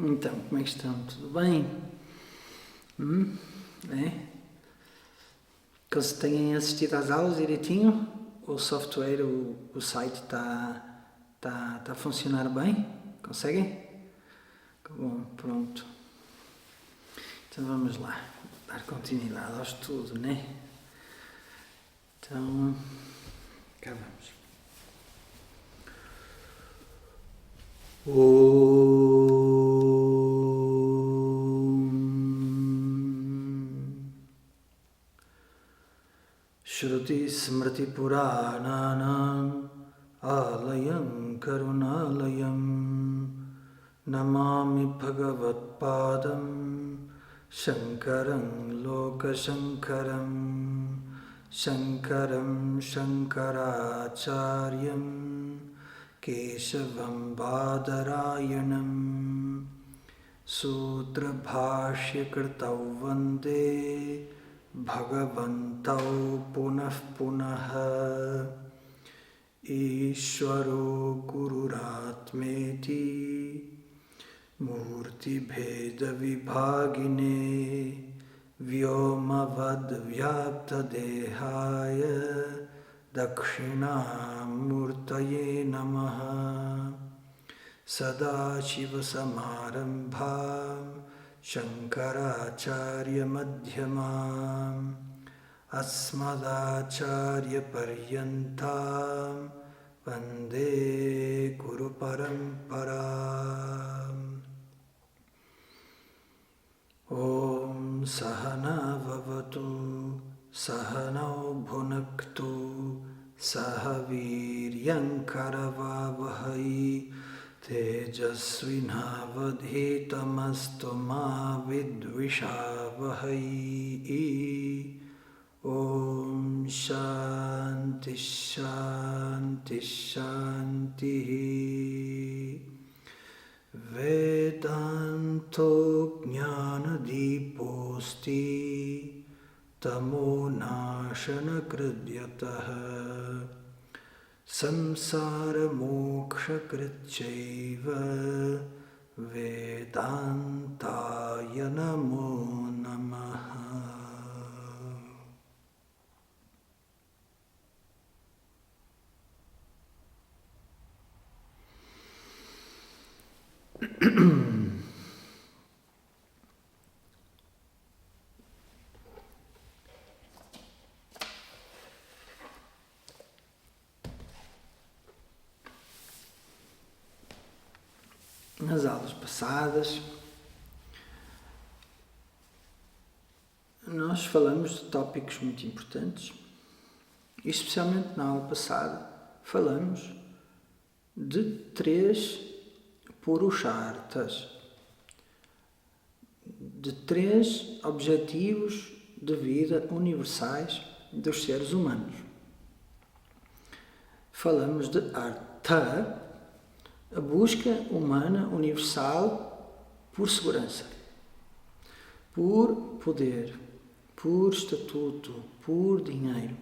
Então, como é que estão? Tudo bem? É? Que eles têm assistido às aulas direitinho? O software, o site está a funcionar bem? Conseguem? Bom, pronto. Então vamos lá, dar continuidade ao estudo, né? Então, cá vamos. Shruti Smriti Purananam Alayam Karunalayam Namami Bhagavat Padam Shankaram Lokashankaram Shankaram Shankaracharyam Keshavam Badarayanam Sutra Bhashya Kartau Vande Bhagavantau Punah Punah Ishvaro Gururatmeti Murti Bheda Vibhagine Vyomavad Vyapta Dehaya Dakshinamurtaye Namaha Sadashiva Samarambham Shankaracharya Madhyamam Asmadacharya Paryantam Vande Guru Paramparam Om Sahana Vavatu Sahanau Bhunaktu Sahaviryam Karavavahai Tejasvinavadhitamastu ma vidvishavahai. Om Shanti Shanti Shanti. Vedanto Jnana Diposti Tamo Nashana Kridyataha Samsara Moksha Kritchaiva Vedantaya Namo Namaha. Nas aulas passadas, nós falamos de tópicos muito importantes, e especialmente na aula passada falamos de 3 purusharthas, de 3 objetivos de vida universais dos seres humanos. Falamos de artha, a busca humana universal por segurança, por poder, por estatuto, por dinheiro.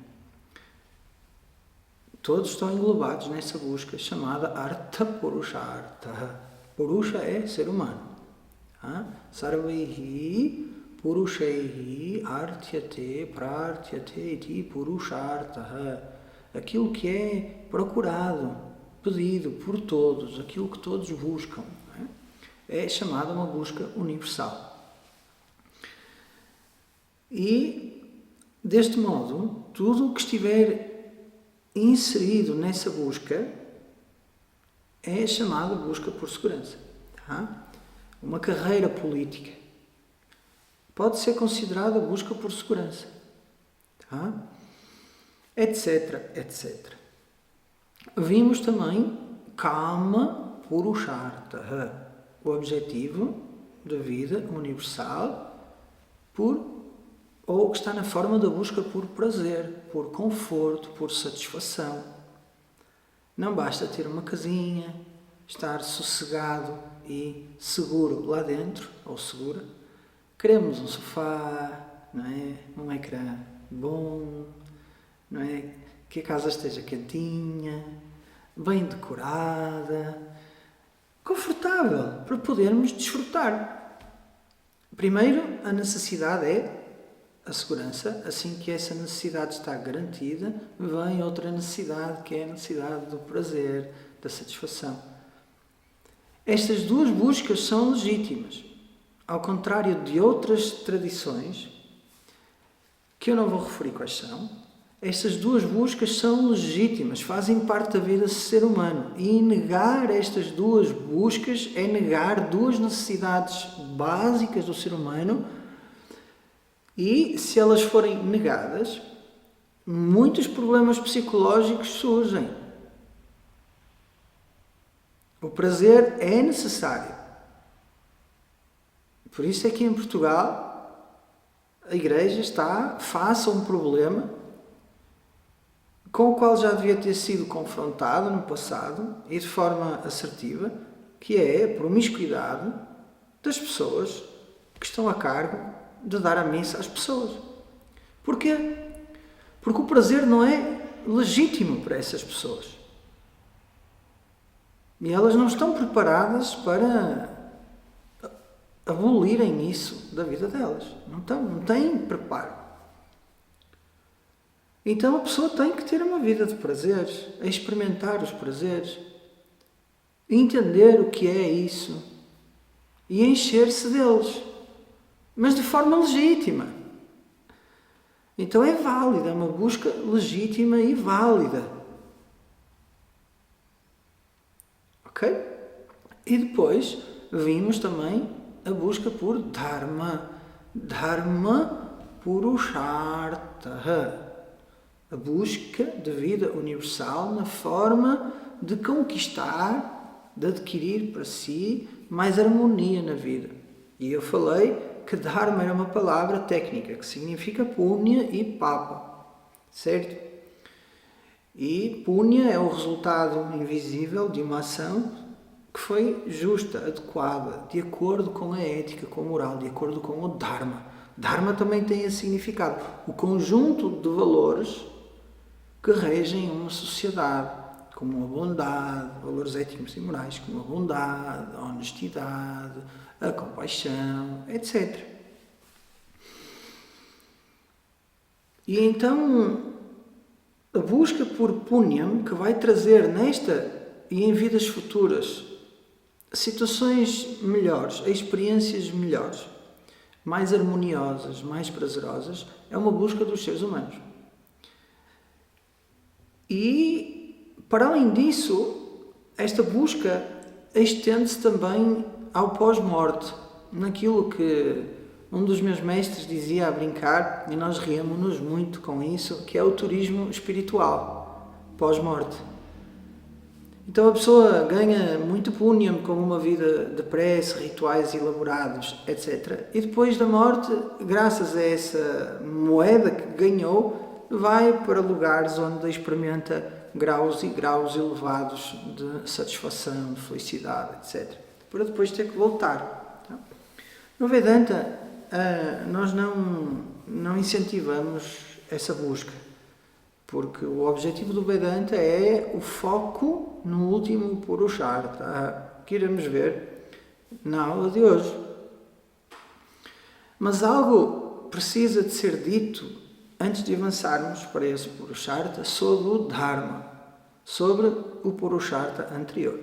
Todos estão englobados nessa busca chamada Artha Purushartha. Purusha é ser humano. Sarvaihi Purushaihi Artyate Prartyate iti Purushartha. Aquilo que é procurado, pedido por todos, aquilo que todos buscam, é chamada uma busca universal. E, deste modo, tudo o que estiver inserido nessa busca é chamada busca por segurança. Uma carreira política pode ser considerada busca por segurança, etc, etc. Vimos também Kama Purushartha, o objetivo de vida universal ou que está na forma da busca por prazer, por conforto, por satisfação. Não basta ter uma casinha, estar sossegado e seguro lá dentro, ou segura. Queremos um sofá, não é? Um ecrã bom, não é? Que a casa esteja quentinha, bem decorada, confortável para podermos desfrutar. Primeiro, a necessidade é a segurança. Assim que essa necessidade está garantida, vem outra necessidade, que é a necessidade do prazer, da satisfação. Estas duas buscas são legítimas, ao contrário de outras tradições, que eu não vou referir quais são. Estas duas buscas são legítimas, fazem parte da vida do ser humano. E negar estas duas buscas é negar duas necessidades básicas do ser humano. E, se elas forem negadas, muitos problemas psicológicos surgem. O prazer é necessário. Por isso é que em Portugal a Igreja está face a um problema com o qual já devia ter sido confrontado no passado e de forma assertiva, que é a promiscuidade das pessoas que estão a cargo de dar a missa às pessoas. Porquê? Porque o prazer não é legítimo para essas pessoas. E elas não estão preparadas para abolirem isso da vida delas. Não têm preparo. Então a pessoa tem que ter uma vida de prazeres, a experimentar os prazeres, entender o que é isso e encher-se deles, mas de forma legítima. Então é válida, é uma busca legítima e válida. Ok? E depois vimos também a busca por Dharma. Dharma Purushartha. A busca de vida universal na forma de conquistar, de adquirir para si mais harmonia na vida. E eu falei que Dharma era uma palavra técnica que significa Punya e Papa, certo? E Punya é o resultado invisível de uma ação que foi justa, adequada, de acordo com a ética, com a moral, de acordo com o Dharma. Dharma também tem esse significado, o conjunto de valores que regem uma sociedade, como a bondade, valores éticos e morais, como a bondade, a honestidade, a compaixão, etc. E então, a busca por Punyam, que vai trazer nesta e em vidas futuras situações melhores, experiências melhores, mais harmoniosas, mais prazerosas, é uma busca dos seres humanos. E, para além disso, esta busca estende-se também ao pós-morte, naquilo que um dos meus mestres dizia a brincar, e nós ríamos-nos muito com isso, que é o turismo espiritual, pós-morte. Então a pessoa ganha muito punyam com uma vida de prece, rituais elaborados, etc. E depois da morte, graças a essa moeda que ganhou, vai para lugares onde experimenta graus e graus elevados de satisfação, de felicidade, etc. Para depois ter que voltar. No Vedanta, nós não incentivamos essa busca, porque o objetivo do Vedanta é o foco no último Purushartha, que iremos ver na aula de hoje. Mas algo precisa de ser dito antes de avançarmos para esse Purushartha sobre o Dharma, sobre o Purushartha anterior.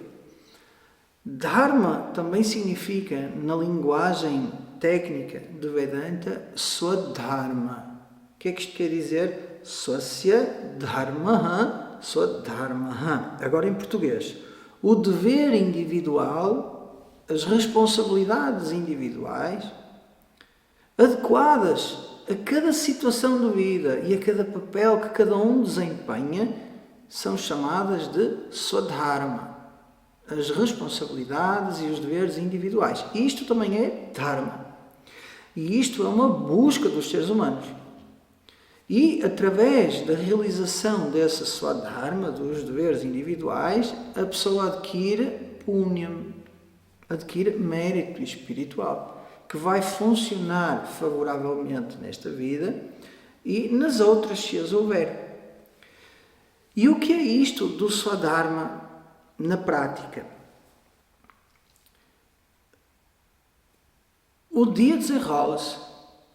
Dharma também significa, na linguagem técnica de Vedanta, Swadharma. O que é que isto quer dizer? Swasya Dharmaha, Swadharmaha. Agora em português. O dever individual, as responsabilidades individuais, adequadas a cada situação de vida e a cada papel que cada um desempenha, são chamadas de Swadharma. As responsabilidades e os deveres individuais. Isto também é Dharma. E isto é uma busca dos seres humanos. E, através da realização dessa Swadharma, dos deveres individuais, a pessoa adquire punyam, adquire mérito espiritual, que vai funcionar favoravelmente nesta vida e nas outras, se as houver. E o que é isto do Swadharma na prática? o dia desenrola-se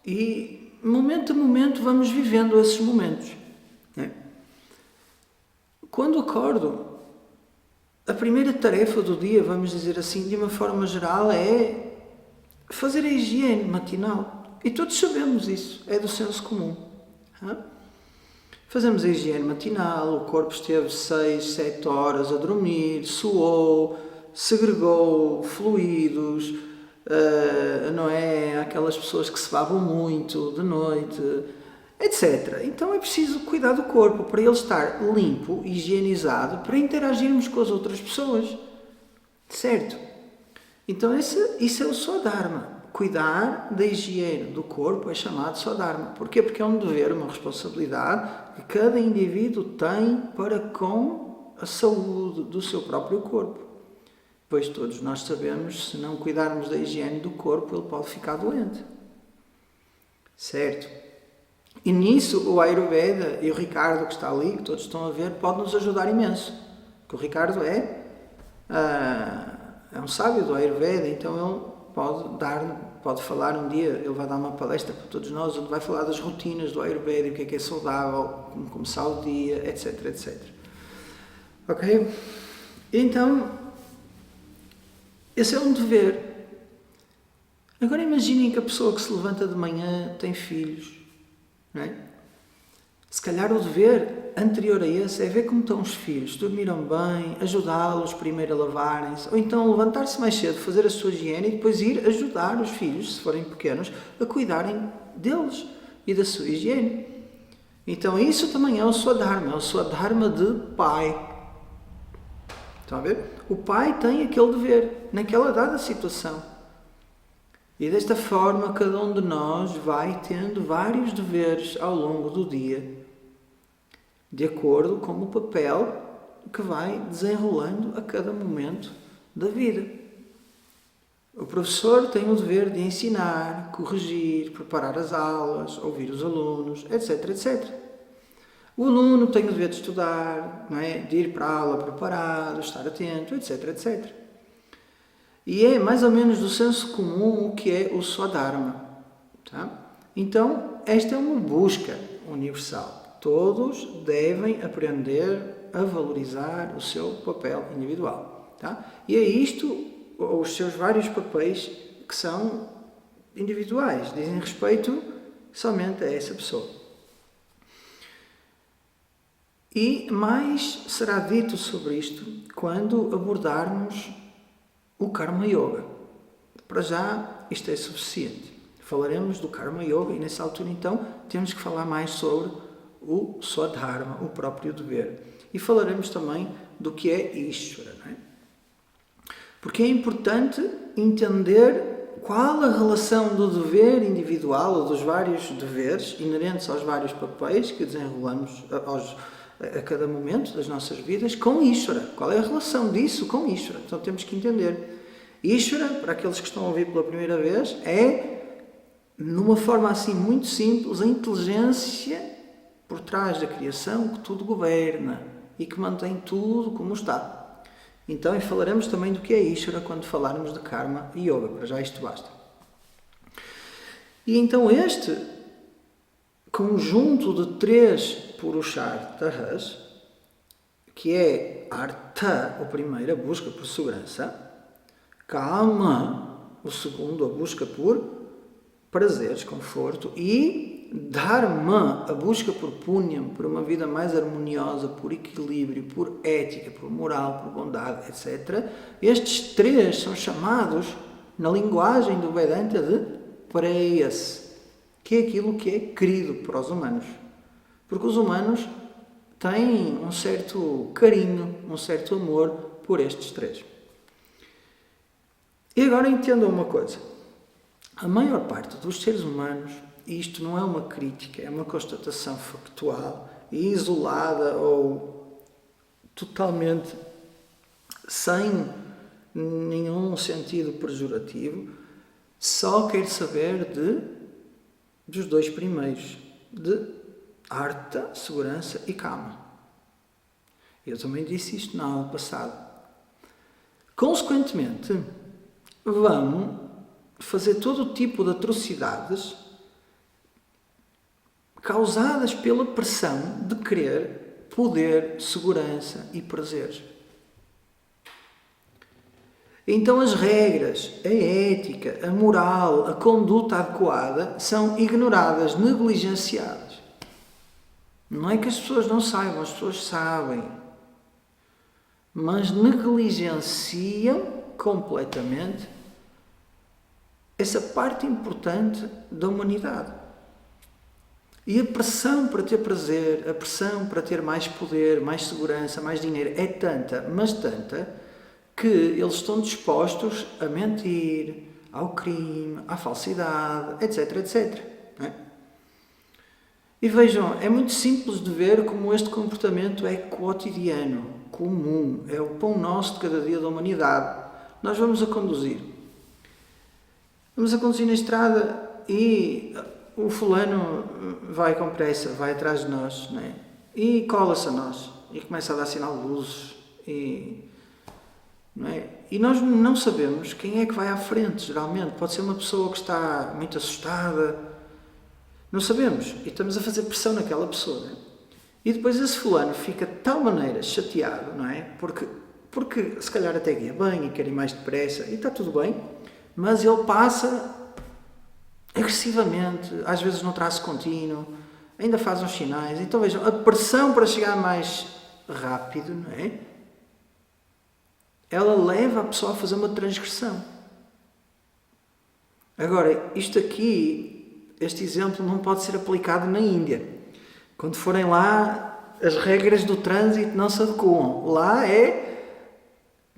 e momento a momento vamos vivendo esses momentos. Né? Quando acordo, a primeira tarefa do dia, vamos dizer assim, de uma forma geral, é fazer a higiene matinal. E todos sabemos isso, é do senso comum. Fazemos a higiene matinal, o corpo esteve 6, 7 horas a dormir, suou, segregou fluidos, não é? Aquelas pessoas que se bavam muito de noite, etc. Então é preciso cuidar do corpo para ele estar limpo, higienizado, para interagirmos com as outras pessoas. Certo? Então isso é o Swadharma. Cuidar da higiene do corpo é chamado Swadharma. Porquê? Porque é um dever, uma responsabilidade que cada indivíduo tem para com a saúde do seu próprio corpo. Pois todos nós sabemos, se não cuidarmos da higiene do corpo, ele pode ficar doente. Certo? E nisso o Ayurveda e o Ricardo que está ali, que todos estão a ver, pode nos ajudar imenso. Porque o Ricardo é um sábio do Ayurveda, então ele pode falar um dia, ele vai dar uma palestra para todos nós, onde vai falar das rotinas do Ayurveda, o que é saudável, como começar o dia, etc, etc. Ok? Então, esse é um dever. Agora imaginem que a pessoa que se levanta de manhã tem filhos, não é? Se calhar o dever anterior a esse é ver como estão os filhos, dormiram bem, ajudá-los primeiro a lavarem-se, ou então levantar-se mais cedo, fazer a sua higiene e depois ir ajudar os filhos, se forem pequenos, a cuidarem deles e da sua higiene. Então isso também é o Swadharma de pai. Estão a ver? O pai tem aquele dever, naquela dada situação. E desta forma cada um de nós vai tendo vários deveres ao longo do dia, de acordo com o papel que vai desenrolando a cada momento da vida. O professor tem o dever de ensinar, corrigir, preparar as aulas, ouvir os alunos, etc, etc. O aluno tem o dever de estudar, não é? De ir para a aula preparado, estar atento, etc, etc. E é mais ou menos do senso comum o que é o Swadharma. Tá? Então, esta é uma busca universal. Todos devem aprender a valorizar o seu papel individual. Tá? E é isto, os seus vários papéis, que são individuais, dizem respeito somente a essa pessoa. E mais será dito sobre isto quando abordarmos o Karma Yoga. Para já, isto é suficiente. Falaremos do Karma Yoga e nessa altura, então, temos que falar mais sobre o Swadharma, o próprio dever. E falaremos também do que é Ishvara. Não é? Porque é importante entender qual a relação do dever individual, ou dos vários deveres inerentes aos vários papéis que desenrolamos a cada momento das nossas vidas, com Ishvara. Qual é a relação disso com Ishvara? Então temos que entender. Ishvara, para aqueles que estão a ouvir pela primeira vez, é, numa forma assim muito simples, a inteligência por trás da criação que tudo governa e que mantém tudo como está. Então, falaremos também do que é Ishvara quando falarmos de Karma e Yoga. Para já isto basta. E então este conjunto de 3 Purusharthas, que é Artha, o primeiro, a busca por segurança, Kama, o segundo, a busca por prazeres, conforto, e Dharma, a busca por Punyam, por uma vida mais harmoniosa, por equilíbrio, por ética, por moral, por bondade, etc. Estes 3 são chamados, na linguagem do Vedanta, de Preyas, que é aquilo que é querido para os humanos. Porque os humanos têm um certo carinho, um certo amor por estes 3. E agora entendam uma coisa. A maior parte dos seres humanos, e isto não é uma crítica, é uma constatação factual e isolada ou totalmente sem nenhum sentido pejorativo, só quer saber dos 2 primeiros, de Artha, segurança, e Kama. Eu também disse isto na aula passada. Consequentemente, vão fazer todo o tipo de atrocidades causadas pela pressão de querer poder, segurança e prazeres. Então as regras, a ética, a moral, a conduta adequada são ignoradas, negligenciadas. Não é que as pessoas não saibam, as pessoas sabem, mas negligenciam completamente essa parte importante da humanidade. E a pressão para ter prazer, a pressão para ter mais poder, mais segurança, mais dinheiro é tanta, mas tanta, que eles estão dispostos a mentir, ao crime, à falsidade, etc, etc. Não é? E vejam, é muito simples de ver como este comportamento é cotidiano, comum, é o pão nosso de cada dia da humanidade. Nós vamos a conduzir na estrada e o fulano vai com pressa, vai atrás de nós, não é? E cola-se a nós e começa a dar sinal de luzes não é? E nós não sabemos quem é que vai à frente, geralmente. Pode ser uma pessoa que está muito assustada, não sabemos, e estamos a fazer pressão naquela pessoa, não é? E depois esse fulano fica de tal maneira chateado, não é? Porque se calhar até guia bem e quer ir mais depressa e está tudo bem, mas ele passa agressivamente, às vezes no traço contínuo, ainda faz uns sinais. Então vejam, a pressão para chegar mais rápido, não é? Ela leva a pessoa a fazer uma transgressão. Agora, isto aqui, este exemplo não pode ser aplicado na Índia. Quando forem lá, as regras do trânsito não se adequam. Lá é,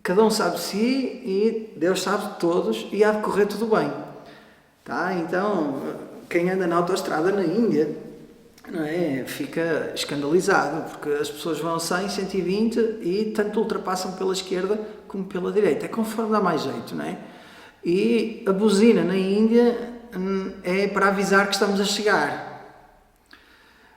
cada um sabe de si e Deus sabe de todos e há de correr tudo bem. Tá? Então, quem anda na autoestrada na Índia, não é, fica escandalizado, porque as pessoas vão a 100, 120 e tanto ultrapassam pela esquerda como pela direita. É conforme dá mais jeito, não é? E a buzina na Índia é para avisar que estamos a chegar.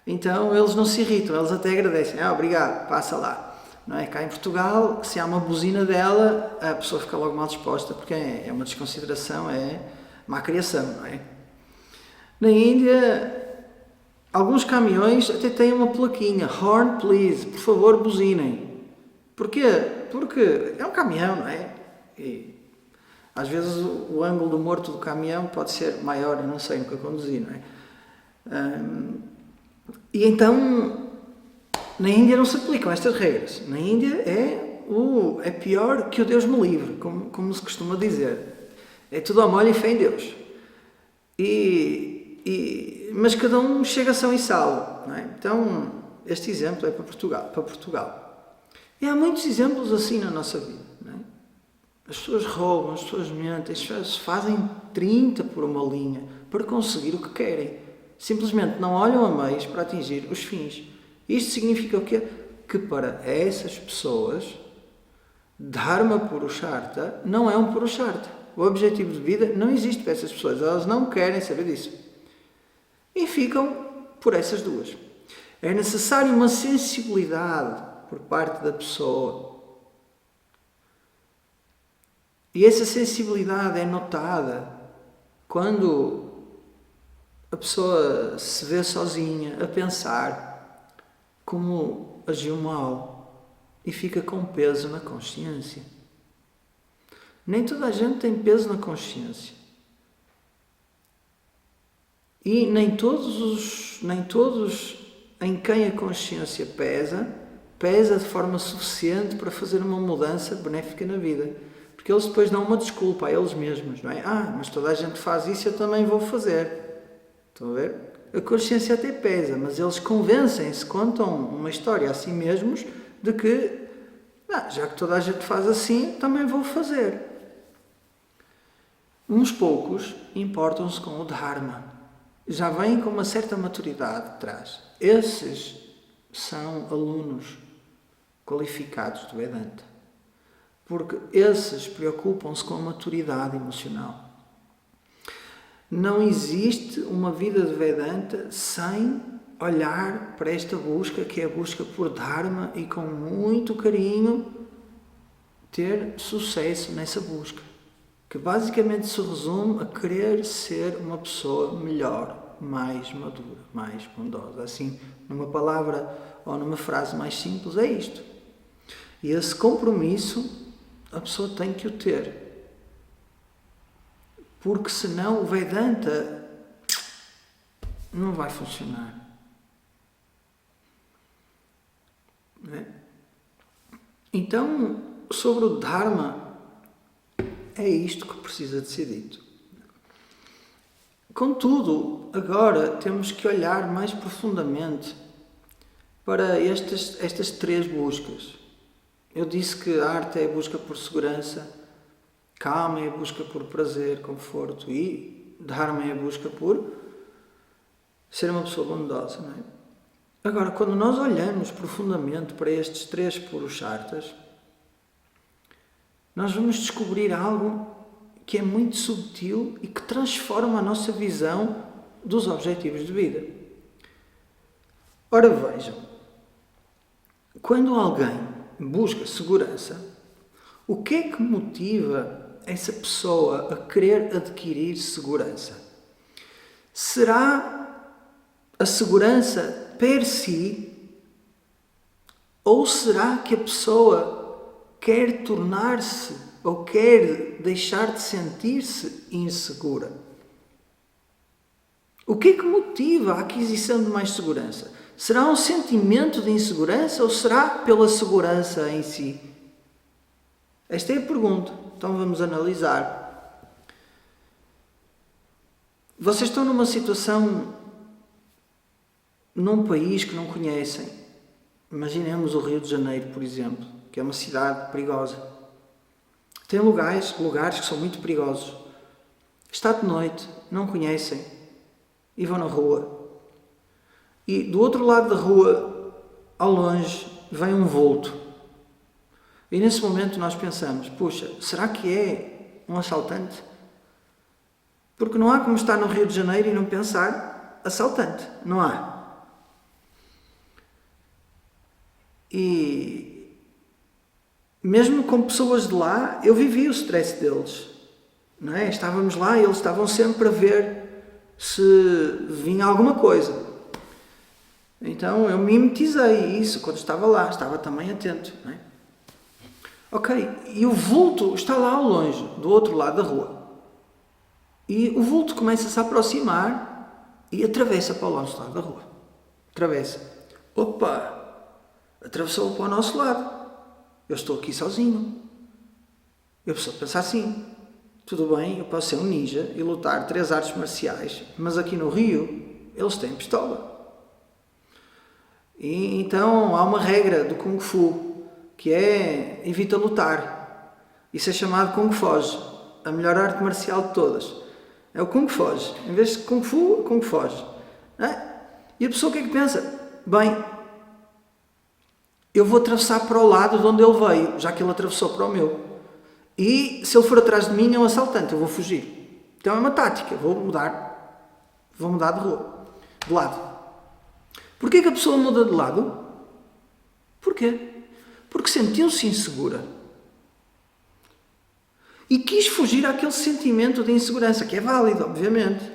Então eles não se irritam, eles até agradecem. Obrigado, passa lá. Não é? Cá em Portugal, se há uma buzina dela, a pessoa fica logo mal disposta, porque é uma desconsideração, é má criação, não é? Na Índia, alguns caminhões até têm uma plaquinha, horn please, por favor buzinem. Porquê? Porque é um caminhão, não é? E às vezes o ângulo do morto do caminhão pode ser maior, eu não sei, nunca conduzi, não é? E então, na Índia não se aplicam estas regras. Na Índia é pior que o Deus me livre, como se costuma dizer. É tudo ao molho e fé em Deus. Mas cada um chega são e salvo, não é? Então, este exemplo é para Portugal. E há muitos exemplos assim na nossa vida, não é? As pessoas roubam, as pessoas mentem, as pessoas fazem 30 por uma linha para conseguir o que querem. Simplesmente não olham a meios para atingir os fins. Isto significa o quê? Que para essas pessoas, Dharma Purushartha não é um Purushartha. O objetivo de vida não existe para essas pessoas. Elas não querem saber disso. E ficam por essas duas. É necessário uma sensibilidade por parte da pessoa. E essa sensibilidade é notada quando a pessoa se vê sozinha a pensar como agiu mal e fica com peso na consciência. Nem toda a gente tem peso na consciência. E nem todos em quem a consciência pesa de forma suficiente para fazer uma mudança benéfica na vida. Porque eles depois dão uma desculpa a eles mesmos, não é? Mas toda a gente faz isso, eu também vou fazer. Estão a ver? A consciência até pesa, mas eles convencem-se, contam uma história a si mesmos de que, já que toda a gente faz assim, também vou fazer. Uns poucos importam-se com o Dharma. Já vêm com uma certa maturidade atrás. Esses são alunos qualificados do Vedanta. Porque esses preocupam-se com a maturidade emocional. Não existe uma vida de Vedanta sem olhar para esta busca, que é a busca por Dharma, e com muito carinho ter sucesso nessa busca. que basicamente se resume a querer ser uma pessoa melhor, mais madura, mais bondosa. Assim, numa palavra ou numa frase mais simples, é isto. E esse compromisso a pessoa tem que o ter. Porque senão o Vedanta não vai funcionar. Não é? Então, sobre o Dharma, é isto que precisa de ser dito. Contudo, agora temos que olhar mais profundamente para estas três buscas. Eu disse que a arte é a busca por segurança, calma é a busca por prazer, conforto e Dharma é a busca por ser uma pessoa bondosa. Não é? Agora, quando nós olhamos profundamente para estes três purusharthas, nós vamos descobrir algo que é muito subtil e que transforma a nossa visão dos objetivos de vida. Ora vejam, quando alguém busca segurança, o que é que motiva essa pessoa a querer adquirir segurança? Será a segurança per si? Ou será que a pessoa quer tornar-se ou quer deixar de sentir-se insegura? O que é que motiva a aquisição de mais segurança? Será um sentimento de insegurança ou será pela segurança em si? Esta é a pergunta. Então vamos analisar. Vocês estão numa situação num país que não conhecem. Imaginemos o Rio de Janeiro, por exemplo, que é uma cidade perigosa. Tem lugares que são muito perigosos. Está de noite, não conhecem e vão na rua. E do outro lado da rua, ao longe, vem um vulto. E nesse momento nós pensamos, puxa, será que é um assaltante? Porque não há como estar no Rio de Janeiro e não pensar assaltante. Não há. E mesmo com pessoas de lá, eu vivi o stress deles. Não é? Estávamos lá e eles estavam sempre a ver se vinha alguma coisa. Então eu mimetizei isso quando estava lá, estava também atento. Não é? Ok, e o vulto está lá ao longe, do outro lado da rua. E o vulto começa-se a aproximar e atravessa para o nosso lado da rua. Atravessa. Opa! Atravessou para o nosso lado. Eu estou aqui sozinho. Eu preciso pensar assim. Tudo bem, eu posso ser um ninja e lutar 3 artes marciais, mas aqui no Rio eles têm pistola. E então há uma regra do Kung Fu, que é evita lutar. Isso é chamado Kung Foge, a melhor arte marcial de todas. É o Kung Foge. Em vez de Kung Fu, Kung Foge. E a pessoa o que é que pensa? Bem, eu vou atravessar para o lado de onde ele veio, já que ele atravessou para o meu. E se ele for atrás de mim é um assaltante, eu vou fugir. Então é uma tática, vou mudar de rua, de lado. Porquê que a pessoa muda de lado? Porquê? Porque sentiu-se insegura. E quis fugir àquele sentimento de insegurança, que é válido, obviamente.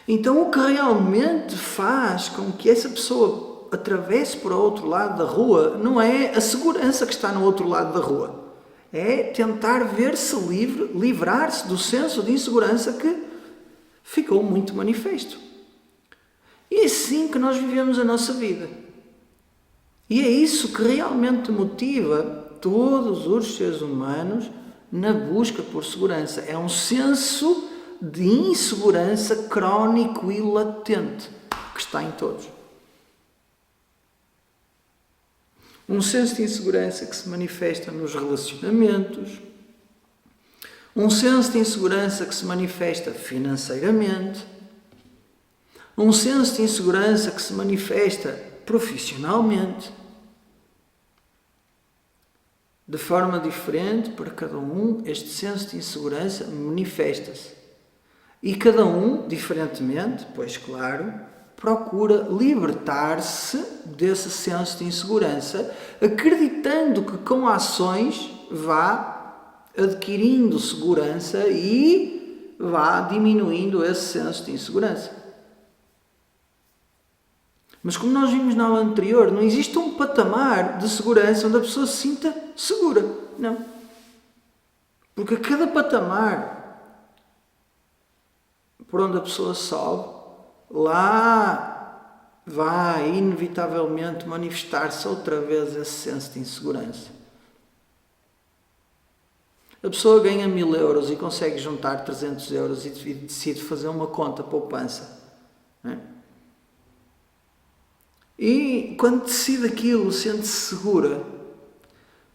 Então o que realmente faz com que essa pessoa atravesse para o outro lado da rua não é a segurança que está no outro lado da rua. É tentar ver-se livre, livrar-se do senso de insegurança que ficou muito manifesto. E é assim que nós vivemos a nossa vida. E é isso que realmente motiva todos os seres humanos na busca por segurança. É um senso de insegurança crónico e latente que está em todos. Um senso de insegurança que se manifesta nos relacionamentos, um senso de insegurança que se manifesta financeiramente, um senso de insegurança que se manifesta profissionalmente, de forma diferente para cada um. Este senso de insegurança manifesta-se e cada um, diferentemente, pois claro, procura libertar-se desse senso de insegurança, acreditando que com ações vá adquirindo segurança e vá diminuindo esse senso de insegurança. Mas como nós vimos na aula anterior, não existe um patamar de segurança onde a pessoa se sinta segura. Não. Porque a cada patamar por onde a pessoa sobe, lá vai inevitavelmente manifestar-se outra vez esse senso de insegurança. A pessoa ganha 1000 euros e consegue juntar 300 euros e decide fazer uma conta poupança. Não é? E quando decide aquilo, sente-se segura,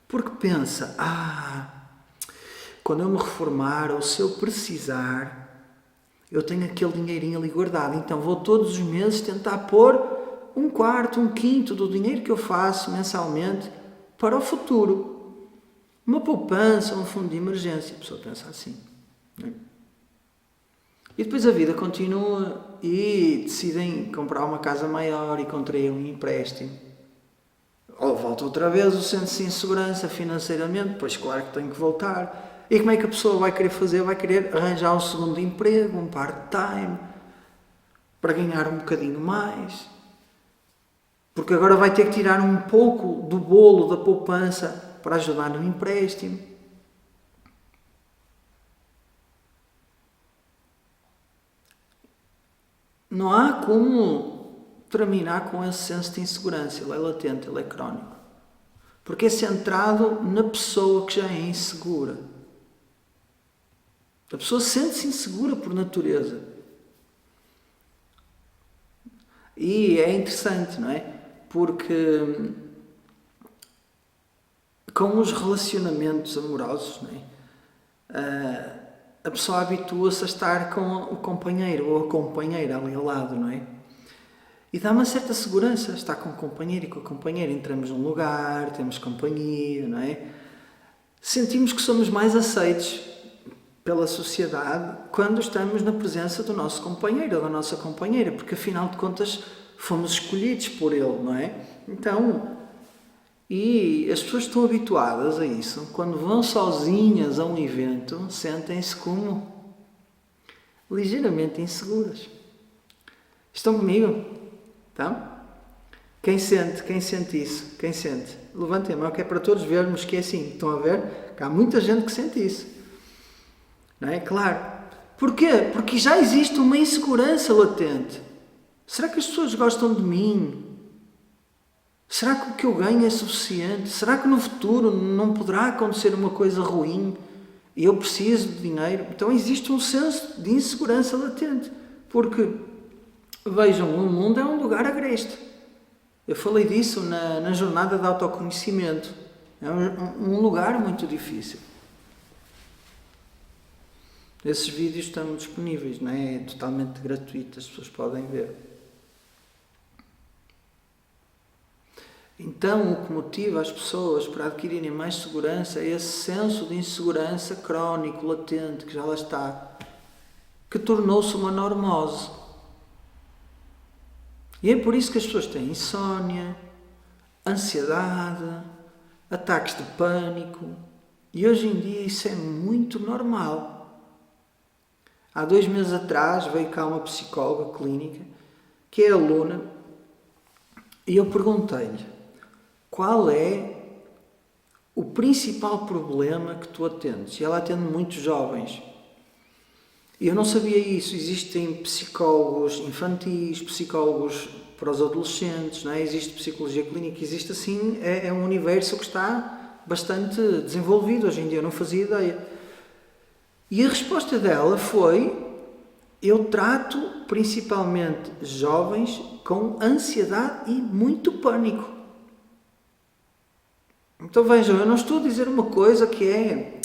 porque pensa, quando eu me reformar ou se eu precisar, eu tenho aquele dinheirinho ali guardado, então vou todos os meses tentar pôr 1/4, 1/5 do dinheiro que eu faço mensalmente para o futuro. Uma poupança, um fundo de emergência, a pessoa pensa assim. Não é? E depois a vida continua e decidem comprar uma casa maior e contrair um empréstimo. Ou volta outra vez o senso de insegurança financeiramente, pois claro que tem que voltar. E como é que a pessoa vai querer fazer? Vai querer arranjar um segundo emprego, um part-time, para ganhar um bocadinho mais. Porque agora vai ter que tirar um pouco do bolo da poupança para ajudar no empréstimo. Não há como terminar com esse senso de insegurança. Ele é latente, ele é crónico. Porque é centrado na pessoa que já é insegura. A pessoa sente-se insegura por natureza. E é interessante, não é? Porque com os relacionamentos amorosos, não é? A pessoa habitua-se a estar com o companheiro ou a companheira ali ao lado, não é? E dá uma certa segurança estar com o companheiro e com a companheira. Entramos num lugar, temos companhia, não é? Sentimos que somos mais aceitos pela sociedade quando estamos na presença do nosso companheiro ou da nossa companheira, porque afinal de contas fomos escolhidos por ele, não é? Então, e as pessoas estão habituadas a isso. Quando vão sozinhas a um evento, sentem-se como ligeiramente inseguras. Estão comigo? Então, quem sente isso? Quem sente? Levantem a mão, que é para todos vermos que é assim. Estão a ver? Que há muita gente que sente isso. Não é? Claro. Porquê? Porque já existe uma insegurança latente. Será que as pessoas gostam de mim? Será que o que eu ganho é suficiente? Será que no futuro não poderá acontecer uma coisa ruim e eu preciso de dinheiro? Então existe um senso de insegurança latente. Porque, vejam, o mundo é um lugar agreste. Eu falei disso na jornada de autoconhecimento. É um lugar muito difícil. Esses vídeos estão disponíveis, não é? É totalmente gratuito, as pessoas podem ver. Então, o que motiva as pessoas para adquirirem mais segurança é esse senso de insegurança crónico, latente, que já lá está, que tornou-se uma normose. E é por isso que as pessoas têm insónia, ansiedade, ataques de pânico, e hoje em dia isso é muito normal. Há 2 meses atrás veio cá uma psicóloga clínica, que é aluna, e eu perguntei-lhe: qual é o principal problema que tu atendes? E ela atende muitos jovens. E eu não sabia isso. Existem psicólogos infantis, psicólogos para os adolescentes, não é? Existe psicologia clínica, existe assim, é um universo que está bastante desenvolvido hoje em dia, eu não fazia ideia. E a resposta dela foi: eu trato principalmente jovens com ansiedade e muito pânico. Então vejam, eu não estou a dizer uma coisa que é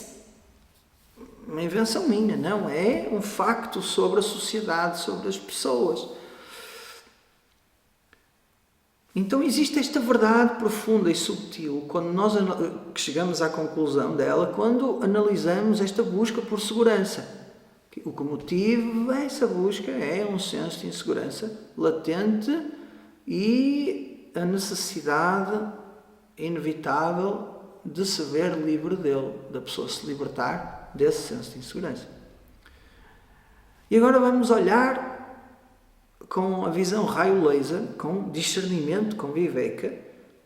uma invenção minha, não, é um facto sobre a sociedade, sobre as pessoas. Então existe esta verdade profunda e subtil quando nós que chegamos à conclusão dela quando analisamos esta busca por segurança. O que motiva essa busca é um senso de insegurança latente e a necessidade inevitável de se ver livre dele, da pessoa se libertar desse senso de insegurança. E agora vamos olhar com a visão raio laser, com discernimento, com viveka,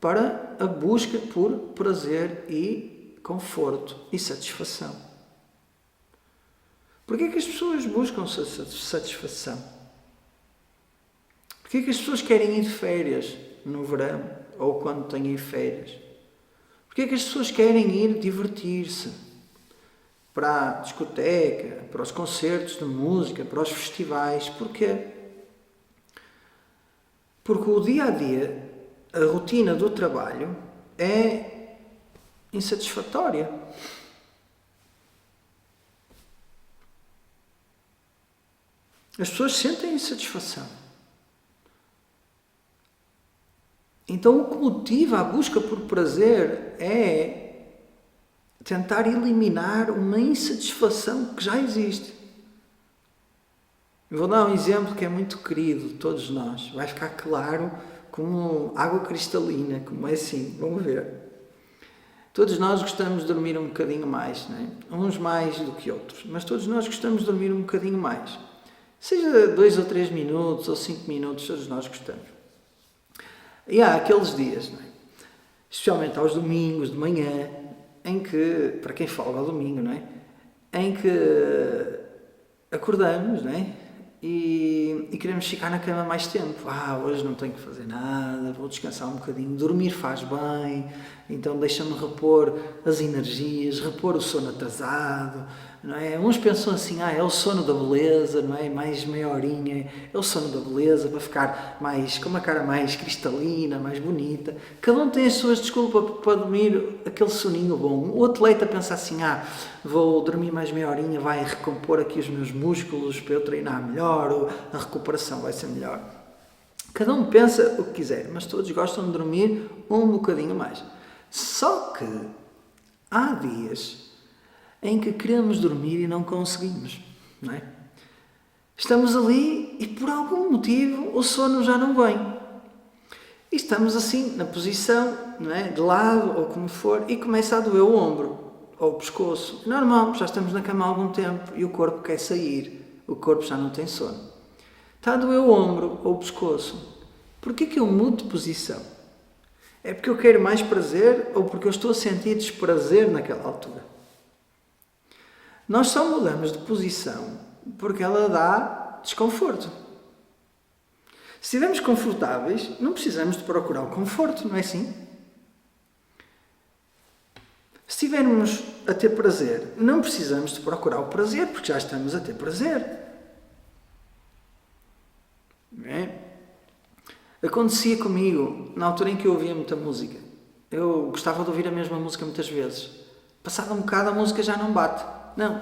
para a busca por prazer e conforto e satisfação. Porquê é que as pessoas buscam satisfação? Porquê é que as pessoas querem ir de férias no verão ou quando têm férias? Porquê é que as pessoas querem ir divertir-se para a discoteca, para os concertos de música, para os festivais? Porquê? Porque o dia-a-dia, a rotina do trabalho é insatisfatória. As pessoas sentem insatisfação. Então o que motiva a busca por prazer é tentar eliminar uma insatisfação que já existe. Eu vou dar um exemplo que é muito querido de todos nós. Vai ficar claro como água cristalina, como é assim. Vamos ver. Todos nós gostamos de dormir um bocadinho mais, não é? Uns mais do que outros, mas todos nós gostamos de dormir um bocadinho mais. Seja 2 ou 3 minutos ou 5 minutos, todos nós gostamos. E há aqueles dias, não é? Especialmente aos domingos de manhã, em que, para quem folga ao domingo, não é? Em que acordamos, não é? E queremos ficar na cama mais tempo. Hoje não tenho que fazer nada, vou descansar um bocadinho. Dormir faz bem, então deixa-me repor as energias, repor o sono atrasado, não é? Uns pensam assim, é o sono da beleza, não é? Mais meia horinha, é o sono da beleza, para ficar mais, com uma cara mais cristalina, mais bonita. Cada um tem as suas desculpas para dormir aquele soninho bom. O atleta pensa assim, vou dormir mais meia horinha, vai recompor aqui os meus músculos para eu treinar melhor, ou a recuperação vai ser melhor. Cada um pensa o que quiser, mas todos gostam de dormir um bocadinho mais. Só que há dias em que queremos dormir e não conseguimos, não é? Estamos ali e por algum motivo o sono já não vem. E estamos assim, na posição, não é? De lado ou como for, e começa a doer o ombro ou o pescoço. Normal, já estamos na cama há algum tempo e o corpo quer sair, o corpo já não tem sono. Está a doer o ombro ou o pescoço. Porquê que eu mudo de posição? É porque eu quero mais prazer ou porque eu estou a sentir desprazer naquela altura? Nós só mudamos de posição porque ela dá desconforto. Se estivermos confortáveis, não precisamos de procurar o conforto, não é assim? Se estivermos a ter prazer, não precisamos de procurar o prazer porque já estamos a ter prazer. Não é? Acontecia comigo na altura em que eu ouvia muita música. Eu gostava de ouvir a mesma música muitas vezes. Passado um bocado a música já não bate. Não.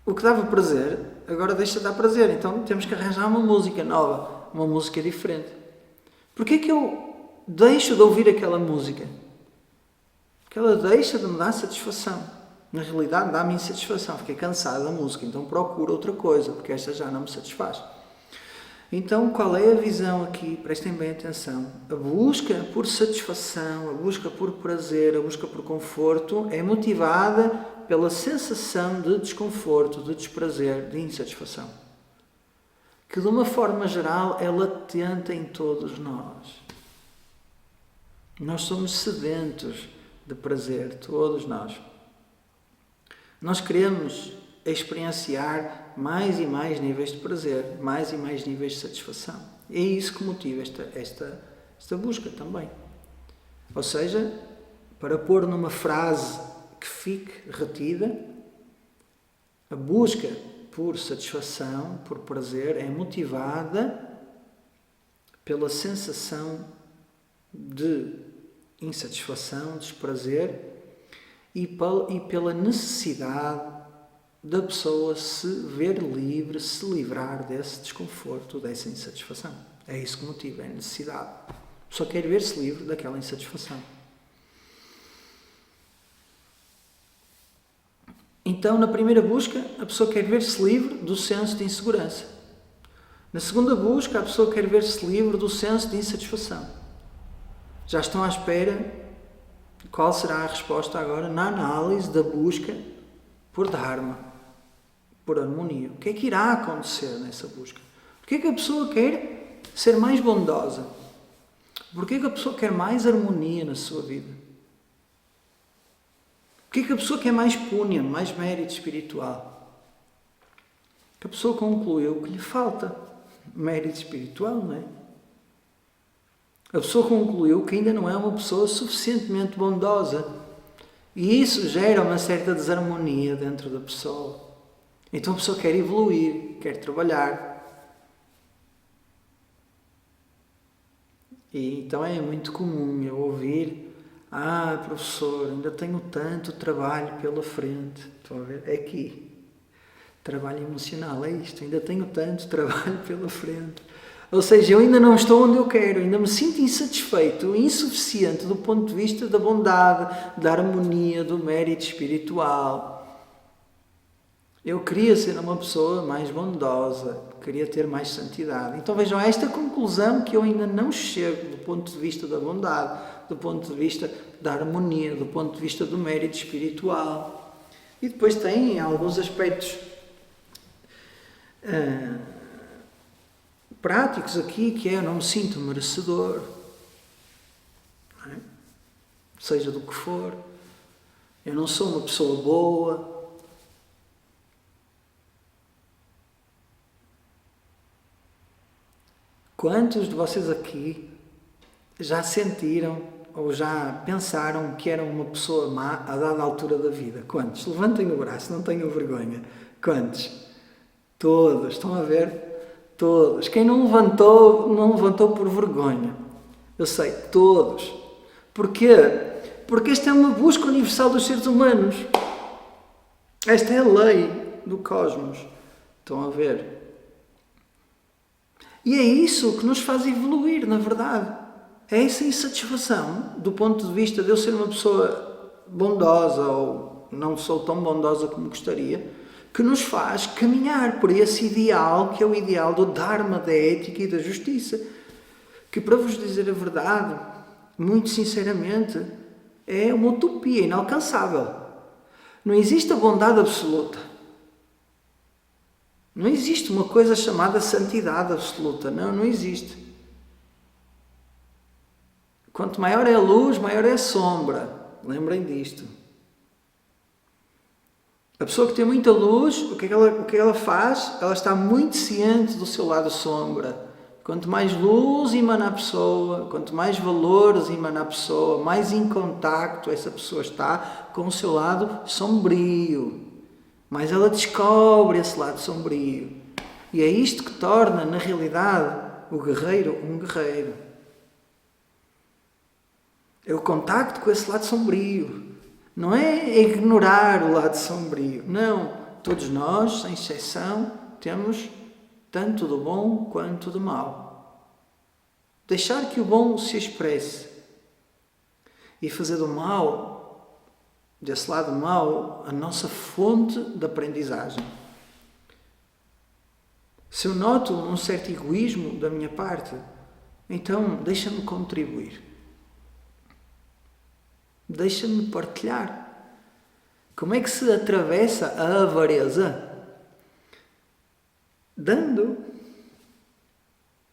O que dava prazer, agora deixa de dar prazer. Então temos que arranjar uma música nova, uma música diferente. Porquê que eu deixo de ouvir aquela música? Porque ela deixa de me dar satisfação. Na realidade dá-me insatisfação. Fiquei cansado da música, então procuro outra coisa, porque esta já não me satisfaz. Então qual é a visão aqui? Prestem bem atenção. A busca por satisfação, a busca por prazer, a busca por conforto é motivada pela sensação de desconforto, de desprazer, de insatisfação. Que de uma forma geral é latente em todos nós. Nós somos sedentos de prazer, todos nós. Nós queremos experienciar mais e mais níveis de prazer, mais e mais níveis de satisfação. É isso que motiva esta busca também. Ou seja, para pôr numa frase que fique retida, a busca por satisfação, por prazer, é motivada pela sensação de insatisfação, desprazer e pela necessidade da pessoa se ver livre, se livrar desse desconforto, dessa insatisfação. É isso que motiva, é a necessidade. A pessoa quer ver-se livre daquela insatisfação. Então, na primeira busca, a pessoa quer ver-se livre do senso de insegurança. Na segunda busca, a pessoa quer ver-se livre do senso de insatisfação. Já estão à espera Qual será a resposta agora na análise da busca por Dharma, por harmonia? O que é que irá acontecer nessa busca? Porquê é que a pessoa quer ser mais bondosa? Porquê é que a pessoa quer mais harmonia na sua vida? Porquê é que a pessoa quer mais punya, mais mérito espiritual? Que a pessoa concluiu que lhe falta mérito espiritual, não é? A pessoa concluiu que ainda não é uma pessoa suficientemente bondosa. E isso gera uma certa desarmonia dentro da pessoa. Então a pessoa quer evoluir, quer trabalhar. E então é muito comum eu ouvir: professor, ainda tenho tanto trabalho pela frente. Estão a ver? É aqui. Trabalho emocional, é isto. Ainda tenho tanto trabalho pela frente. Ou seja, eu ainda não estou onde eu quero, ainda me sinto insatisfeito, insuficiente do ponto de vista da bondade, da harmonia, do mérito espiritual. Eu queria ser uma pessoa mais bondosa, queria ter mais santidade. Então vejam, esta conclusão que eu ainda não chego do ponto de vista da bondade, do ponto de vista da harmonia, do ponto de vista do mérito espiritual. E depois tem alguns aspectos práticos aqui, que é: eu não me sinto merecedor, não é? Seja do que for, eu não sou uma pessoa boa. Quantos de vocês aqui já sentiram ou já pensaram que eram uma pessoa má a dada altura da vida? Quantos? Levantem o braço, não tenham vergonha. Quantos? Todos, estão a ver? Todos. Quem não levantou por vergonha. Eu sei, todos. Porquê? Porque esta é uma busca universal dos seres humanos. Esta é a lei do cosmos. Estão a ver? E é isso que nos faz evoluir, na verdade. É essa insatisfação, do ponto de vista de eu ser uma pessoa bondosa ou não sou tão bondosa como gostaria, que nos faz caminhar por esse ideal, que é o ideal do Dharma, da ética e da justiça, que, para vos dizer a verdade, muito sinceramente, é uma utopia inalcançável. Não existe a bondade absoluta. Não existe uma coisa chamada santidade absoluta. Não existe. Quanto maior é a luz, maior é a sombra. Lembrem disto. A pessoa que tem muita luz, o que é que ela faz? Ela está muito ciente do seu lado sombra. Quanto mais luz emana a pessoa, quanto mais valores emana a pessoa, mais em contacto essa pessoa está com o seu lado sombrio. Mais ela descobre esse lado sombrio. E é isto que torna, na realidade, o guerreiro um guerreiro. É o contacto com esse lado sombrio. Não é ignorar o lado sombrio. Não. Todos nós, sem exceção, temos tanto do bom quanto do mau. Deixar que o bom se expresse e fazer do mal, desse lado mau, a nossa fonte de aprendizagem. Se eu noto um certo egoísmo da minha parte, então deixa-me contribuir. Deixa-me partilhar. Como é que se atravessa a avareza? Dando.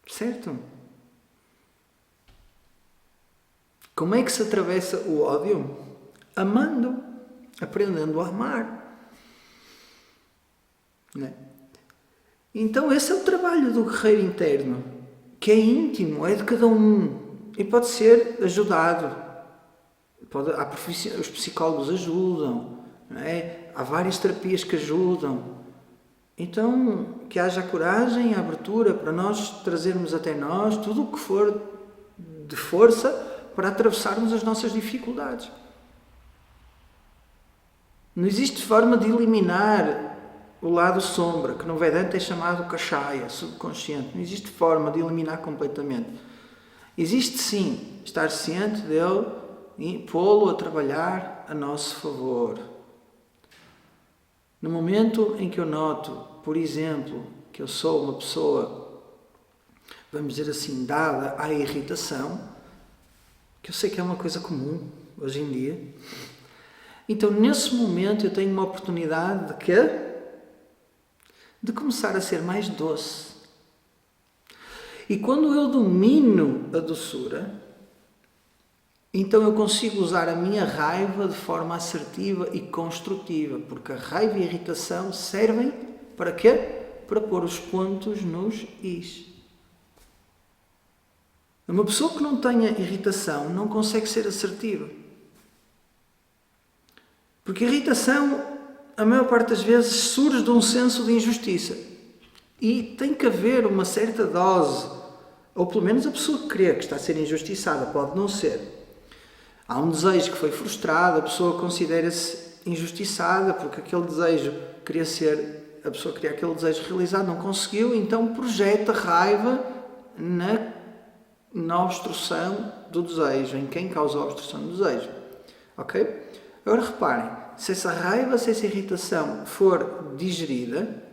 Certo? Como é que se atravessa o ódio? Amando. Aprendendo a amar. Né? Então esse é o trabalho do guerreiro interno, que é íntimo, é de cada um. E pode ser ajudado. Os psicólogos ajudam, não é? Há várias terapias que ajudam. Então, que haja coragem e abertura para nós trazermos até nós tudo o que for de força para atravessarmos as nossas dificuldades. Não existe forma de eliminar o lado sombra, que no Vedanta é chamado Kashaya, subconsciente. Não existe forma de eliminar completamente. Existe sim estar ciente dele e pô-lo a trabalhar a nosso favor. No momento em que eu noto, por exemplo, que eu sou uma pessoa, vamos dizer assim, dada à irritação, que eu sei que é uma coisa comum, hoje em dia. Então, nesse momento, eu tenho uma oportunidade de quê? De começar a ser mais doce. E quando eu domino a doçura, então eu consigo usar a minha raiva de forma assertiva e construtiva, porque a raiva e a irritação servem para quê? Para pôr os pontos nos is. Uma pessoa que não tenha irritação não consegue ser assertiva. Porque a irritação, a maior parte das vezes, surge de um senso de injustiça. E tem que haver uma certa dose, ou pelo menos a pessoa que crê que está a ser injustiçada, pode não ser. Há um desejo que foi frustrado, a pessoa considera-se injustiçada porque aquele desejo queria ser, a pessoa queria aquele desejo realizado, não conseguiu, então projeta raiva na obstrução do desejo, em quem causa a obstrução do desejo. Ok? Agora reparem, se essa raiva, se essa irritação for digerida,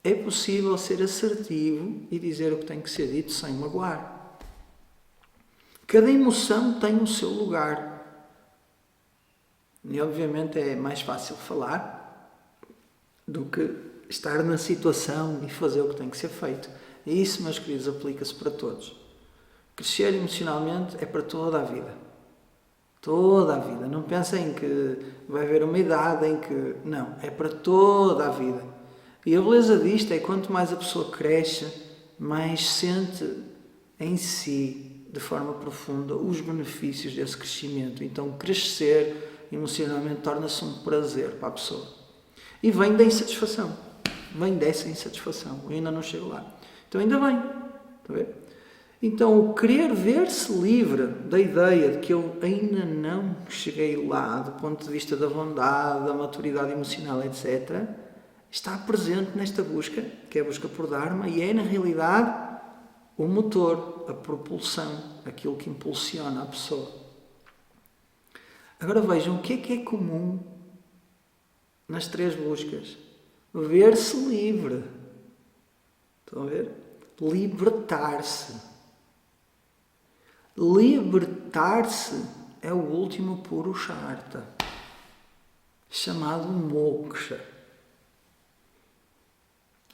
é possível ser assertivo e dizer o que tem que ser dito sem magoar. Cada emoção tem o seu lugar. E obviamente é mais fácil falar do que estar na situação e fazer o que tem que ser feito. E isso, meus queridos, aplica-se para todos. Crescer emocionalmente é para toda a vida. Toda a vida. Não pensem que vai haver uma idade em que... Não, é para toda a vida. E a beleza disto é que quanto mais a pessoa cresce, mais sente em si, de forma profunda, os benefícios desse crescimento. Então, crescer emocionalmente torna-se um prazer para a pessoa. E vem da insatisfação. Vem dessa insatisfação. Eu ainda não chego lá. Então, ainda bem. Está a ver? Então, o querer ver-se livre da ideia de que eu ainda não cheguei lá, do ponto de vista da bondade, da maturidade emocional, etc., está presente nesta busca, que é a busca por Dharma, e é, na realidade, o motor, a propulsão, aquilo que impulsiona a pessoa. Agora vejam o que é comum nas três buscas. Ver-se livre. Estão a ver? Libertar-se. Libertar-se é o último Purushartha, chamado moksha.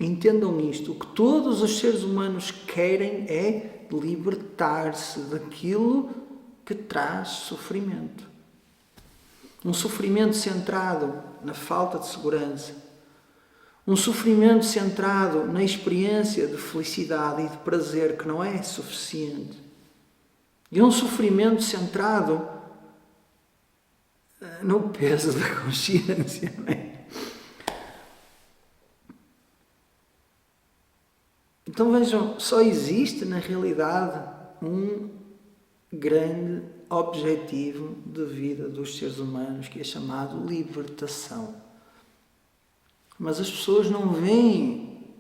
Entendam isto, o que todos os seres humanos querem é libertar-se daquilo que traz sofrimento. Um sofrimento centrado na falta de segurança. Um sofrimento centrado na experiência de felicidade e de prazer que não é suficiente. E um sofrimento centrado no peso da consciência, não é? Então vejam, só existe na realidade um grande objetivo de vida dos seres humanos, que é chamado libertação. Mas as pessoas não veem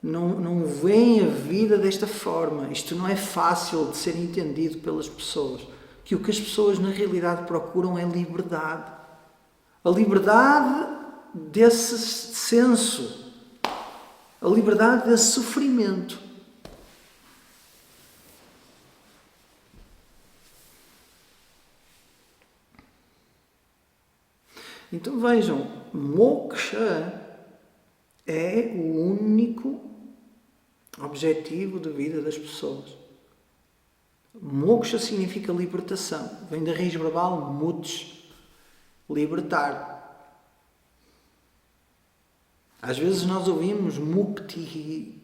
não veem a vida desta forma. Isto não é fácil de ser entendido pelas pessoas. Que o que as pessoas na realidade procuram é liberdade. A liberdade desse senso. A liberdade desse sofrimento. Então vejam, moksha é o único objetivo de vida das pessoas. Moksha significa libertação. Vem da raiz verbal muts, libertar. Às vezes nós ouvimos mukti,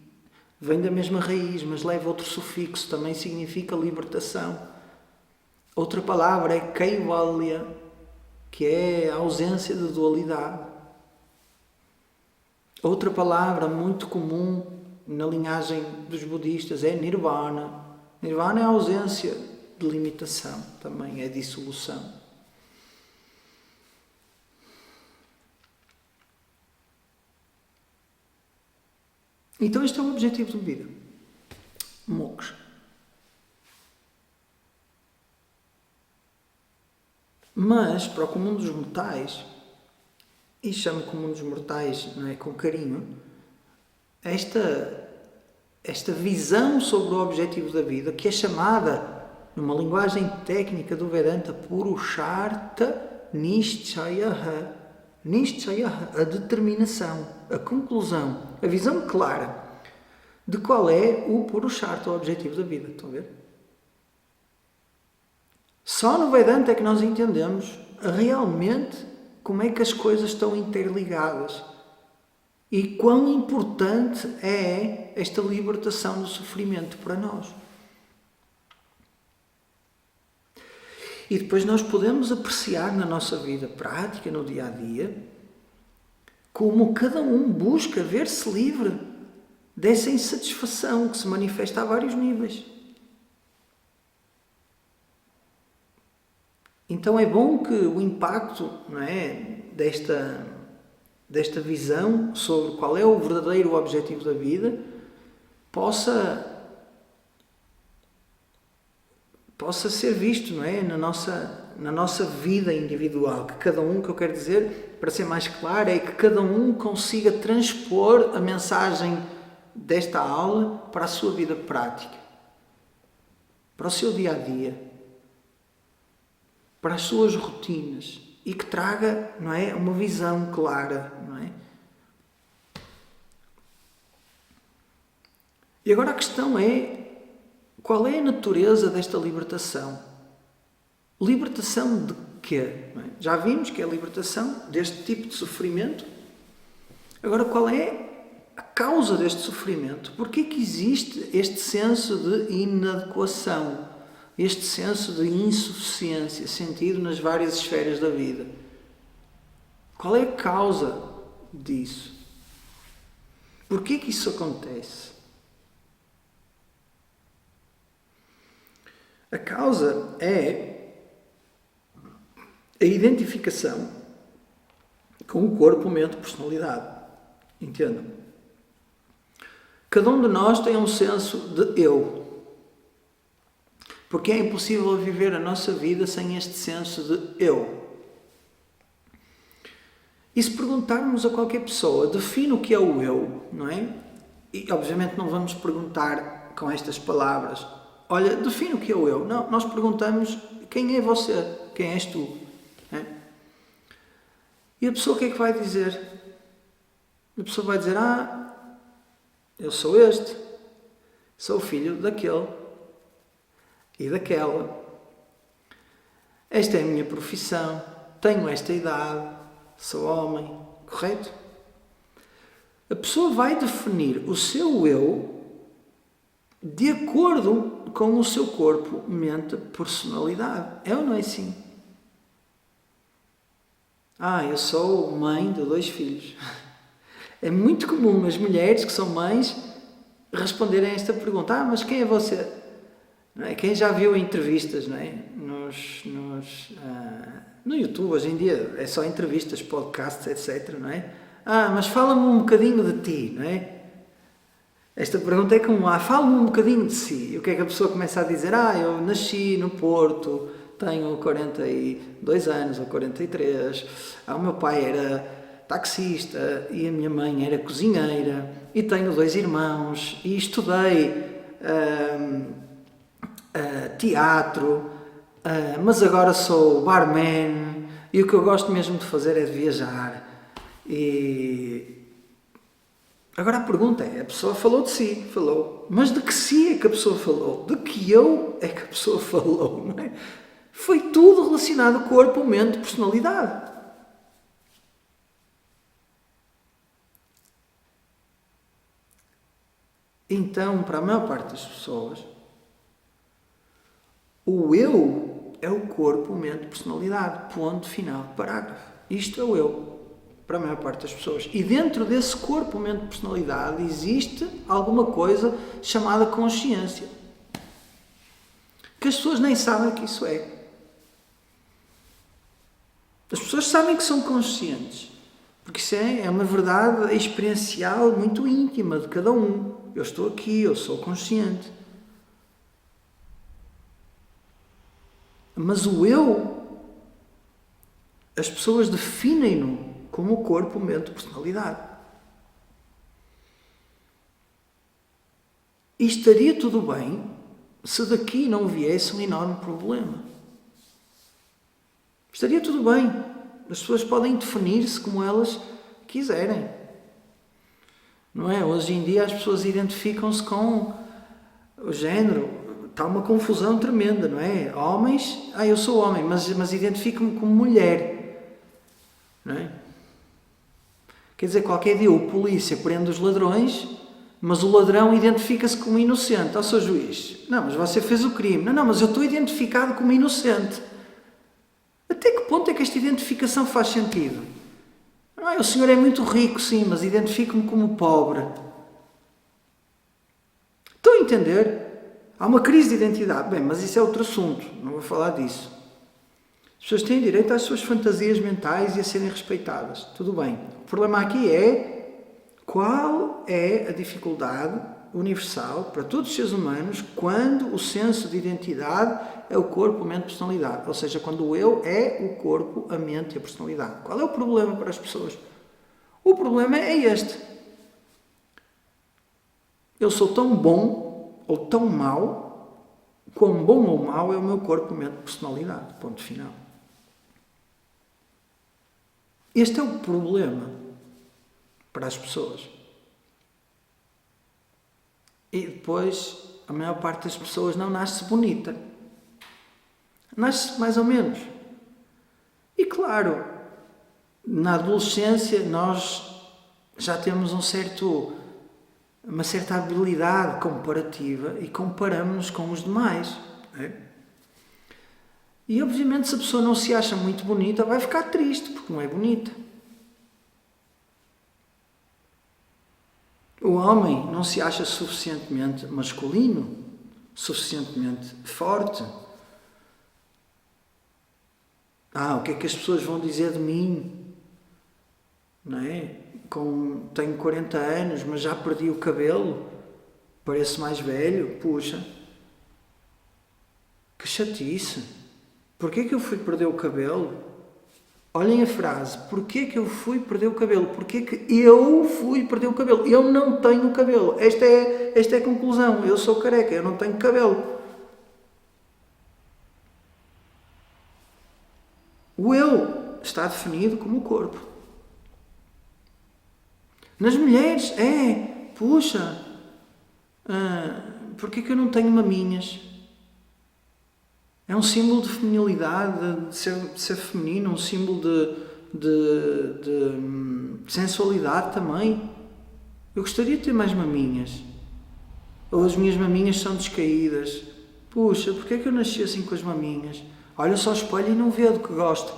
vem da mesma raiz, mas leva outro sufixo, também significa libertação. Outra palavra é kaivalya, que é a ausência de dualidade. Outra palavra muito comum na linhagem dos budistas é nirvana. Nirvana é a ausência de limitação, também é dissolução. Então este é o objetivo de vida. Moksha. Mas, para o comum dos mortais, e chamo comum dos mortais, não é, com carinho, esta visão sobre o objetivo da vida, que é chamada numa linguagem técnica do Vedanta, Purushartha Nishchayaha. Nishchayaha, a determinação, a conclusão, a visão clara de qual é o Purushartha, o objetivo da vida. Estão a ver? Só no Vedanta é que nós entendemos realmente como é que as coisas estão interligadas e quão importante é esta libertação do sofrimento para nós. E depois nós podemos apreciar na nossa vida prática, no dia a dia, como cada um busca ver-se livre dessa insatisfação que se manifesta a vários níveis. Então é bom que o impacto, não é, desta visão sobre qual é o verdadeiro objetivo da vida possa ser visto, não é, na nossa vida individual, que cada um, que eu quero dizer, para ser mais claro, é que cada um consiga transpor a mensagem desta aula para a sua vida prática, para o seu dia a dia, para as suas rotinas, e que traga, não é, uma visão clara, não é? E agora a questão é, qual é a natureza desta libertação? Libertação de quê? Não é? Já vimos que é a libertação deste tipo de sofrimento. Agora, qual é a causa deste sofrimento? Porquê que existe este senso de inadequação? Este senso de insuficiência sentido nas várias esferas da vida? Qual é a causa disso? Porquê que isso acontece? A causa é a identificação com o corpo, mente, personalidade. Entendam? Cada um de nós tem um senso de eu. Porque é impossível viver a nossa vida sem este senso de eu. E se perguntarmos a qualquer pessoa, define o que é o eu, não é? E obviamente não vamos perguntar com estas palavras, olha, define o que é o eu. Não, nós perguntamos, quem é você? Quem és tu? É? E a pessoa o que é que vai dizer? A pessoa vai dizer, eu sou este, sou filho daquele e daquela. Esta é a minha profissão, tenho esta idade, sou homem, correto? A pessoa vai definir o seu eu de acordo com o seu corpo, mente, personalidade. É ou não é assim? Eu sou mãe de 2 filhos. É muito comum as mulheres que são mães responderem a esta pergunta. Mas quem é você? Não é? Quem já viu entrevistas, não é? No YouTube, hoje em dia, é só entrevistas, podcasts, etc. Não é? Mas fala-me um bocadinho de ti, não é? Esta pergunta é como, fala-me um bocadinho de si. E o que é que a pessoa começa a dizer? Eu nasci no Porto, tenho 42 anos ou 43, o meu pai era taxista e a minha mãe era cozinheira e tenho 2 irmãos e estudei teatro, mas agora sou barman e o que eu gosto mesmo de fazer é de viajar. E agora a pergunta é, a pessoa falou de si, mas de que si é que a pessoa falou? De que eu é que a pessoa falou? Não é? Foi tudo relacionado ao corpo, mente, personalidade. Então, para a maior parte das pessoas, o eu é o corpo, mente, personalidade. Ponto final, parágrafo. Isto é o eu, para a maior parte das pessoas. E dentro desse corpo, mente, personalidade, existe alguma coisa chamada consciência. Que as pessoas nem sabem o que isso é. As pessoas sabem que são conscientes. Porque isso é uma verdade experiencial muito íntima de cada um. Eu estou aqui, eu sou consciente. Mas o eu, as pessoas definem-no como o corpo, mente, personalidade. E estaria tudo bem se daqui não viesse um enorme problema. Estaria tudo bem. As pessoas podem definir-se como elas quiserem. Não é? Hoje em dia as pessoas identificam-se com o género. Está uma confusão tremenda, não é? Homens, eu sou homem, mas identifico-me como mulher. Não é? Quer dizer, qualquer dia o polícia prende os ladrões, mas o ladrão identifica-se como inocente. Ó, Sr. Juiz, não, mas você fez o crime. Não, mas eu estou identificado como inocente. Até que ponto é que esta identificação faz sentido? Não é? O senhor é muito rico, sim, mas identifico-me como pobre. Estão a entender? Há uma crise de identidade. Bem, mas isso é outro assunto. Não vou falar disso. As pessoas têm direito às suas fantasias mentais e a serem respeitadas. Tudo bem. O problema aqui é qual é a dificuldade universal para todos os seres humanos quando o senso de identidade é o corpo, a mente, a personalidade. Ou seja, quando o eu é o corpo, a mente e a personalidade. Qual é o problema para as pessoas? O problema é este. Eu sou tão bom ou tão mau, quão bom ou mau é o meu corpo, mente e personalidade. Ponto final. Este é o problema para as pessoas. E depois, a maior parte das pessoas não nasce bonita. Nasce mais ou menos. E claro, na adolescência nós já temos uma certa habilidade comparativa e comparamos-nos com os demais. Não é? E obviamente se a pessoa não se acha muito bonita, vai ficar triste, porque não é bonita. O homem não se acha suficientemente masculino, suficientemente forte. O que é que as pessoas vão dizer de mim? Não é? Tenho 40 anos, mas já perdi o cabelo, pareço mais velho, puxa. Que chatice. Porquê que eu fui perder o cabelo? Olhem a frase, porquê que eu fui perder o cabelo? Porquê que eu fui perder o cabelo? Eu não tenho cabelo. Esta é a conclusão. Eu sou careca, eu não tenho cabelo. O eu está definido como o corpo. Nas mulheres, puxa, porquê que eu não tenho maminhas? É um símbolo de feminilidade, de ser feminino, um símbolo de sensualidade também. Eu gostaria de ter mais maminhas. Ou as minhas maminhas são descaídas. Puxa, porquê é que eu nasci assim com as maminhas? Olha só o espelho e não vê do que gosta.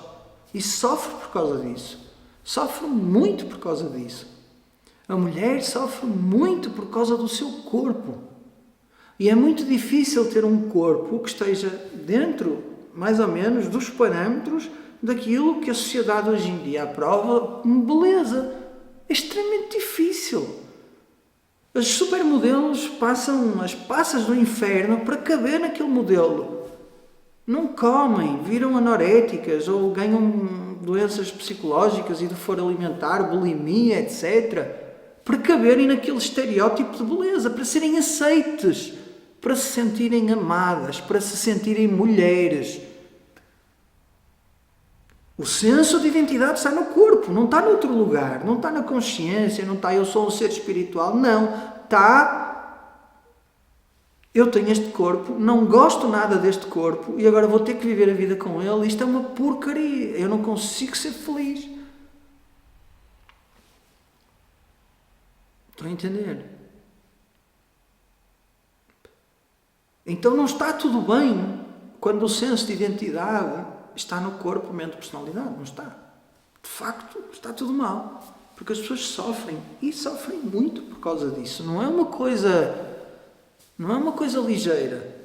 E sofre por causa disso. Sofre muito por causa disso. A mulher sofre muito por causa do seu corpo. E é muito difícil ter um corpo que esteja dentro, mais ou menos, dos parâmetros daquilo que a sociedade hoje em dia aprova como beleza. É extremamente difícil. Os supermodelos passam as passas do inferno para caber naquele modelo. Não comem, viram anoréticas ou ganham doenças psicológicas e de foro alimentar, bulimia, etc. Para caberem naquele estereótipo de beleza, para serem aceites, para se sentirem amadas, para se sentirem mulheres. O senso de identidade está no corpo, não está noutro lugar, não está na consciência, não está eu sou um ser espiritual, não. Está eu tenho este corpo, não gosto nada deste corpo e agora vou ter que viver a vida com ele. Isto é uma porcaria, eu não consigo ser feliz. Estão a entender? Então não está tudo bem quando o senso de identidade está no corpo, mente, personalidade. Não está. De facto, está tudo mal. Porque as pessoas sofrem. E sofrem muito por causa disso. Não é uma coisa ligeira.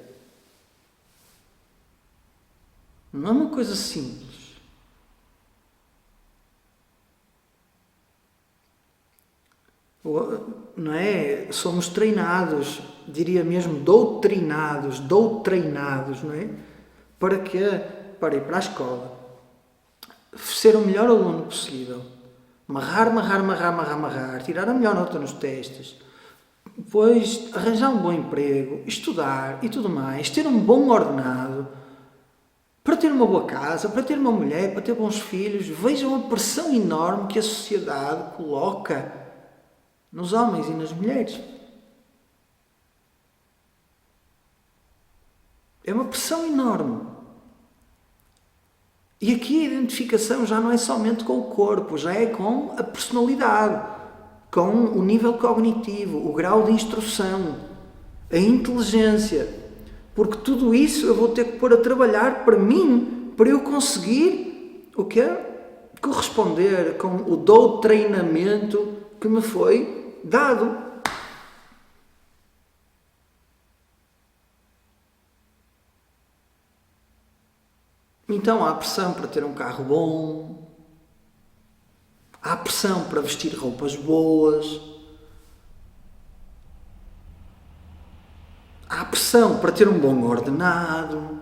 Não é uma coisa simples. Não é? Somos treinados, diria mesmo doutrinados, não é? Para quê? Para ir para a escola, ser o melhor aluno possível, marrar, tirar a melhor nota nos testes, depois arranjar um bom emprego, estudar e tudo mais, ter um bom ordenado, para ter uma boa casa, para ter uma mulher, para ter bons filhos. Vejam a pressão enorme que a sociedade coloca nos homens e nas mulheres. É uma pressão enorme. E aqui a identificação já não é somente com o corpo, já é com a personalidade, com o nível cognitivo, o grau de instrução, a inteligência. Porque tudo isso eu vou ter que pôr a trabalhar para mim, para eu conseguir o quê? Corresponder com o doutrinamento que me foi dado. Então há pressão para ter um carro bom, há pressão para vestir roupas boas, há pressão para ter um bom ordenado.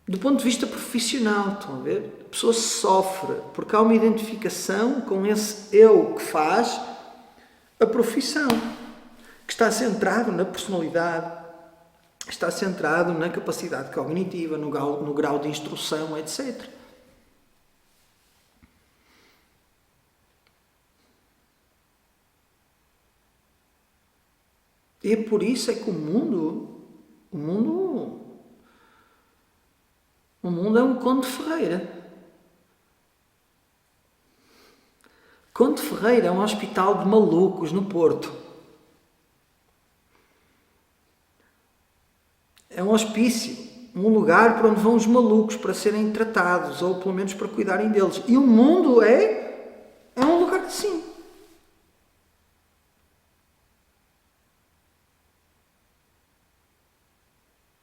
Do ponto de vista profissional, estão a ver? A pessoa sofre porque há uma identificação com esse eu que faz a profissão, que está centrado na personalidade, está centrado na capacidade cognitiva, no grau de instrução, etc. E é por isso é que o mundo é um Conde Ferreira. Conde Ferreira é um hospital de malucos no Porto. É um hospício, um lugar para onde vão os malucos para serem tratados, ou pelo menos para cuidarem deles. E o mundo é um lugar assim.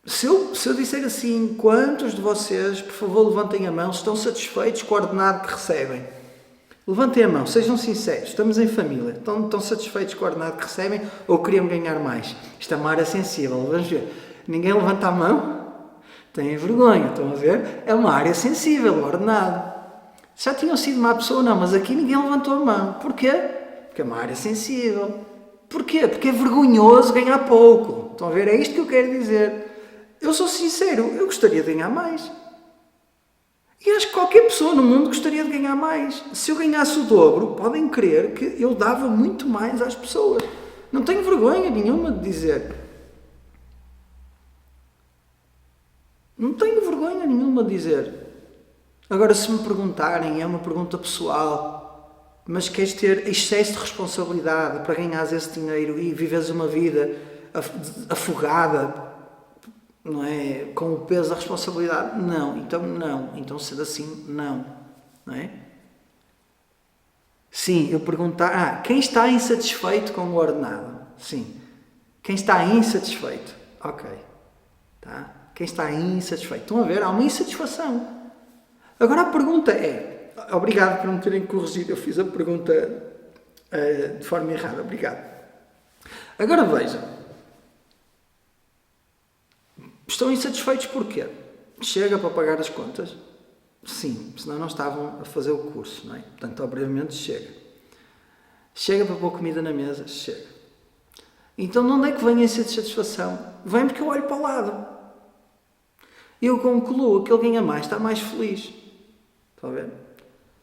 Se eu disser assim, quantos de vocês, por favor, levantem a mão, estão satisfeitos com o ordenado que recebem? Levantem a mão, sejam sinceros, estamos em família, estão satisfeitos com o ordenado que recebem ou queriam ganhar mais? Isto é uma área sensível, vamos ver. Ninguém levanta a mão? Têm vergonha, estão a ver? É uma área sensível, o ordenado. Já tinham sido má pessoa? Não, mas aqui ninguém levantou a mão. Porquê? Porque é uma área sensível. Porquê? Porque é vergonhoso ganhar pouco. Estão a ver? É isto que eu quero dizer. Eu sou sincero, eu gostaria de ganhar mais. E acho que qualquer pessoa no mundo gostaria de ganhar mais. Se eu ganhasse o dobro, podem crer que eu dava muito mais às pessoas. Não tenho vergonha nenhuma de dizer. Não tenho vergonha nenhuma de dizer. Agora, se me perguntarem, é uma pergunta pessoal, mas queres ter excesso de responsabilidade para ganhares esse dinheiro e viveres uma vida afogada, não é? Com o peso da responsabilidade? Não. Então, sendo assim, não. Não é? Sim, eu perguntar... quem está insatisfeito com o ordenado? Sim. Quem está insatisfeito? Ok. Tá? Quem está insatisfeito? Estão a ver? Há uma insatisfação. Agora a pergunta é... Obrigado por me terem corrigido. Eu fiz a pergunta de forma errada. Obrigado. Agora vejam. Estão insatisfeitos porquê? Chega para pagar as contas? Sim, senão não estavam a fazer o curso, não é? Portanto, obviamente chega. Chega para pôr comida na mesa? Chega. Então, de onde é que vem essa insatisfação? Vem porque eu olho para o lado. Eu concluo que ele ganha mais, está mais feliz. Está a ver?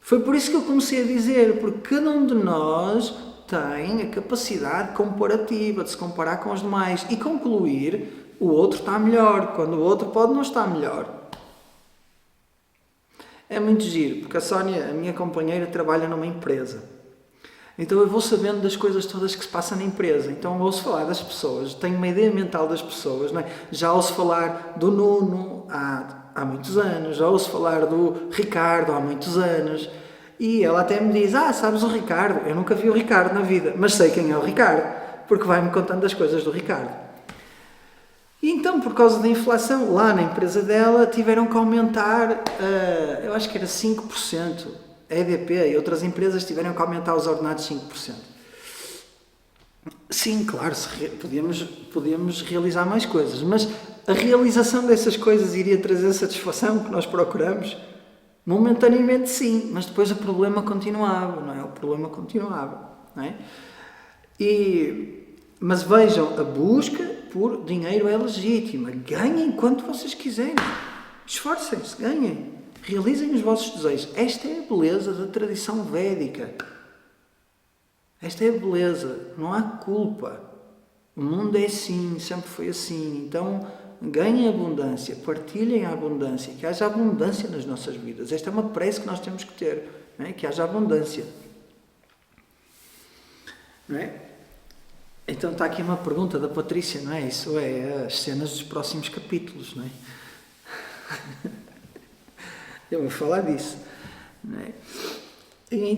Foi por isso que eu comecei a dizer, porque cada um de nós tem a capacidade comparativa de se comparar com os demais e concluir o outro está melhor, quando o outro pode não estar melhor. É muito giro, porque a Sónia, a minha companheira, trabalha numa empresa. Então eu vou sabendo das coisas todas que se passam na empresa. Então eu ouço falar das pessoas, tenho uma ideia mental das pessoas. Não é? Já ouço falar do Nuno há muitos anos, já ouço falar do Ricardo há muitos anos. E ela até me diz, sabes o Ricardo? Eu nunca vi o Ricardo na vida, mas sei quem é o Ricardo, porque vai-me contando as coisas do Ricardo. E então, por causa da inflação, lá na empresa dela, tiveram que aumentar, eu acho que era 5%. A EDP e outras empresas tiveram que aumentar os ordenados 5%. Sim, claro, podíamos realizar mais coisas, mas a realização dessas coisas iria trazer a satisfação que nós procuramos? Momentaneamente sim, mas depois o problema continuava, não é? O problema continuava. não é? Mas vejam, a busca por dinheiro é legítima. Ganhem quanto vocês quiserem. Esforcem-se, ganhem. Realizem os vossos desejos. Esta é a beleza da tradição védica. Esta é a beleza. Não há culpa. O mundo é assim, sempre foi assim. Então, ganhem abundância, partilhem a abundância, que haja abundância nas nossas vidas. Esta é uma prece que nós temos que ter, não é? Que haja abundância. Não é? Então está aqui uma pergunta da Patrícia, não é? Isso é as cenas dos próximos capítulos, não é? Eu vou falar disso, não é? E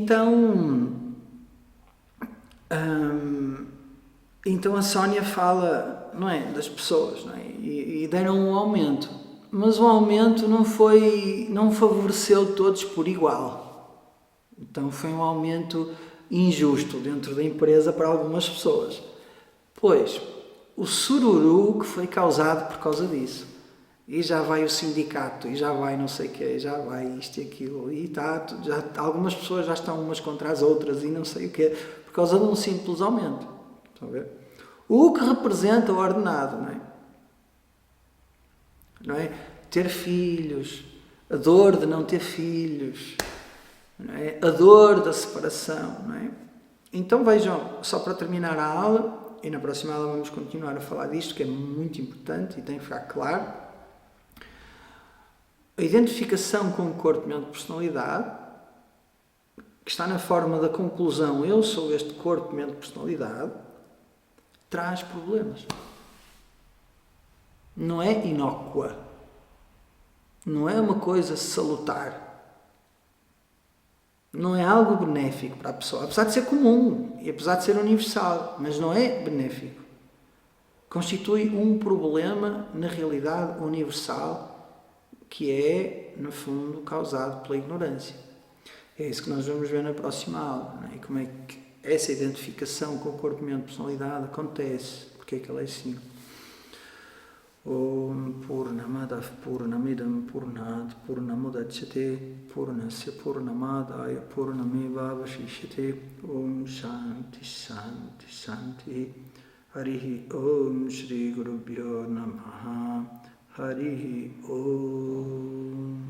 então a Sónia fala, não é, das pessoas, não é? E deram um aumento, mas o aumento não favoreceu todos por igual. Então foi um aumento injusto dentro da empresa para algumas pessoas. Pois, o sururu que foi causado por causa disso. E já vai o sindicato, e já vai não sei o quê, já vai isto e aquilo, e algumas pessoas já estão umas contra as outras e não sei o quê, por causa de um simples aumento. Estão a ver? O que representa o ordenado, não é? Não é? Ter filhos, a dor de não ter filhos, não é? A dor da separação, não é? Então vejam, só para terminar a aula, e na próxima aula vamos continuar a falar disto, que é muito importante e tem que ficar claro. A identificação com o corpo, mente, personalidade, que está na forma da conclusão, eu sou este corpo, mente, personalidade, traz problemas. Não é inócua. Não é uma coisa salutar. Não é algo benéfico para a pessoa. Apesar de ser comum e apesar de ser universal, mas não é benéfico. Constitui um problema na realidade universal que é, no fundo, causado pela ignorância. É isso que nós vamos ver na próxima aula. Não é? Como é que essa identificação com o corpo, mente, personalidade acontece. Porque é que ela é assim? Om Purnamadav Purnamidam Purnat Purnamudachyate Purnasya Purnamadaya Purnameva Vashishyate Om Shanti Shanti Shanti Harihi Om Shri Gurubhyo Namaha Harihi Om